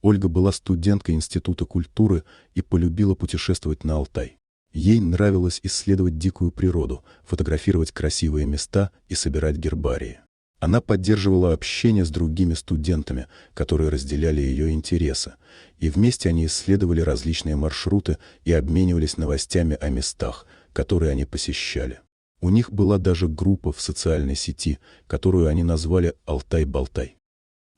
Ольга была студенткой Института культуры и полюбила путешествовать на Алтай. Ей нравилось исследовать дикую природу, фотографировать красивые места и собирать гербарии. Она поддерживала общение с другими студентами, которые разделяли ее интересы, и вместе они исследовали различные маршруты и обменивались новостями о местах, которые они посещали. У них была даже группа в социальной сети, которую они назвали «Алтай-Болтай».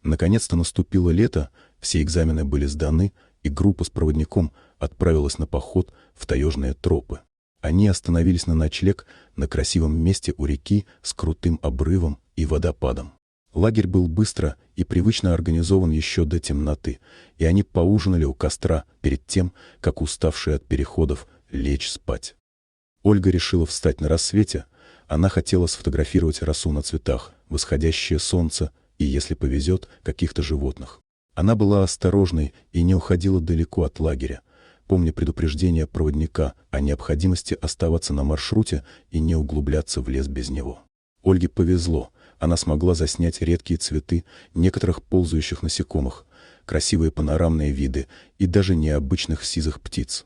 Наконец-то наступило лето, все экзамены были сданы, и группа с проводником отправилась на поход в таежные тропы. Они остановились на ночлег на красивом месте у реки с крутым обрывом и водопадом. Лагерь был быстро и привычно организован еще до темноты, и они поужинали у костра перед тем, как, уставшие от переходов, лечь спать. Ольга решила встать на рассвете. Она хотела сфотографировать росу на цветах, восходящее солнце и, если повезет, каких-то животных. Она была осторожной и не уходила далеко от лагеря, помня предупреждение проводника о необходимости оставаться на маршруте и не углубляться в лес без него. Ольге повезло, она смогла заснять редкие цветы, некоторых ползающих насекомых, красивые панорамные виды и даже необычных сизых птиц.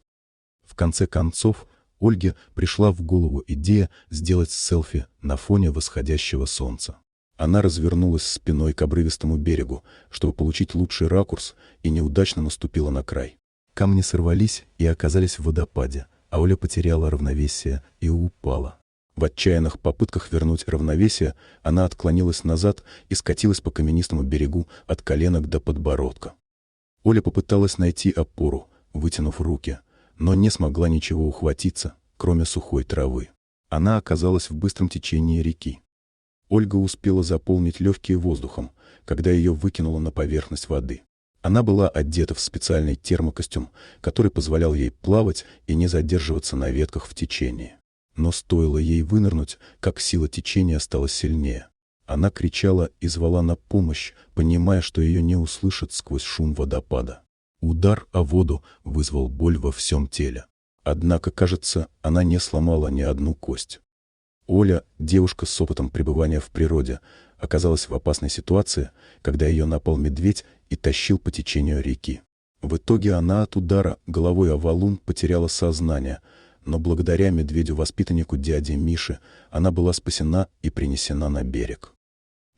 В конце концов, Ольге пришла в голову идея сделать селфи на фоне восходящего солнца. Она развернулась спиной к обрывистому берегу, чтобы получить лучший ракурс, и неудачно наступила на край. Камни сорвались и оказались в водопаде, а Оля потеряла равновесие и упала. В отчаянных попытках вернуть равновесие она отклонилась назад и скатилась по каменистому берегу от коленок до подбородка. Оля попыталась найти опору, вытянув руки, но не смогла ничего ухватиться, кроме сухой травы. Она оказалась в быстром течении реки. Ольга успела заполнить легкие воздухом, когда ее выкинуло на поверхность воды. Она была одета в специальный термокостюм, который позволял ей плавать и не задерживаться на ветках в течении. Но стоило ей вынырнуть, как сила течения стала сильнее. Она кричала и звала на помощь, понимая, что ее не услышат сквозь шум водопада. Удар о воду вызвал боль во всем теле. Однако, кажется, она не сломала ни одну кость. Оля, девушка с опытом пребывания в природе, оказалась в опасной ситуации, когда ее напал медведь и тащил по течению реки. В итоге она от удара головой о валун потеряла сознание, но благодаря медведю-воспитаннику дяде Мише она была спасена и принесена на берег.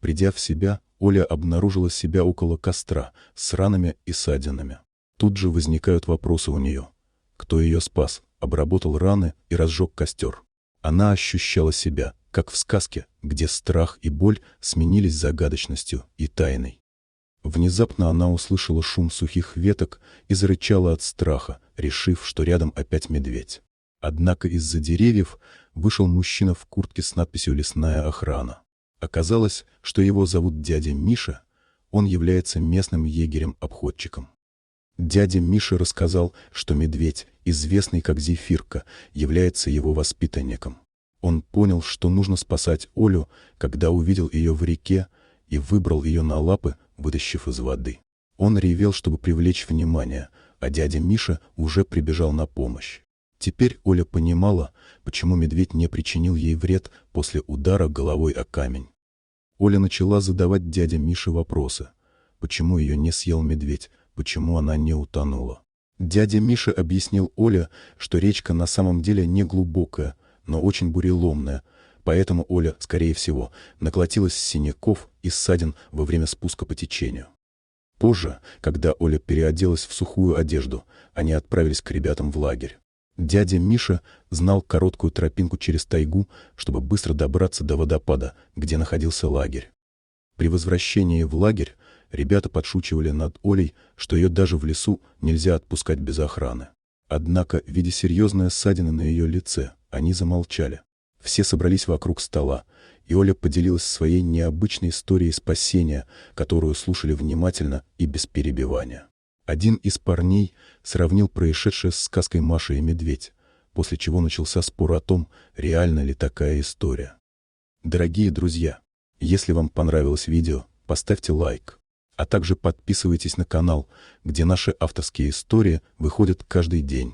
Придя в себя, Оля обнаружила себя около костра с ранами и ссадинами. Тут же возникают вопросы у нее. Кто ее спас, обработал раны и разжег костер? Она ощущала себя, как в сказке, где страх и боль сменились загадочностью и тайной. Внезапно она услышала шум сухих веток и зарычала от страха, решив, что рядом опять медведь. Однако из-за деревьев вышел мужчина в куртке с надписью «Лесная охрана». Оказалось, что его зовут дядя Миша, он является местным егерем-обходчиком. Дядя Миша рассказал, что медведь, известный как Зефирка, является его воспитанником. Он понял, что нужно спасать Олю, когда увидел ее в реке, и выбрал ее на лапы, вытащив из воды. Он ревел, чтобы привлечь внимание, а дядя Миша уже прибежал на помощь. Теперь Оля понимала, почему медведь не причинил ей вред после удара головой о камень. Оля начала задавать дяде Мише вопросы. Почему ее не съел медведь? Почему она не утонула? Дядя Миша объяснил Оле, что речка на самом деле не глубокая, но очень буреломная, поэтому Оля, скорее всего, наколотилась синяков и ссадин во время спуска по течению. Позже, когда Оля переоделась в сухую одежду, они отправились к ребятам в лагерь. Дядя Миша знал короткую тропинку через тайгу, чтобы быстро добраться до водопада, где находился лагерь. При возвращении в лагерь ребята подшучивали над Олей, что ее даже в лесу нельзя отпускать без охраны. Однако, видя серьезные ссадины на ее лице, они замолчали. Все собрались вокруг стола, и Оля поделилась своей необычной историей спасения, которую слушали внимательно и без перебивания. Один из парней сравнил происшедшее с сказкой «Маша и медведь», после чего начался спор о том, реальна ли такая история. Дорогие друзья, если вам понравилось видео, поставьте лайк, а также подписывайтесь на канал, где наши авторские истории выходят каждый день.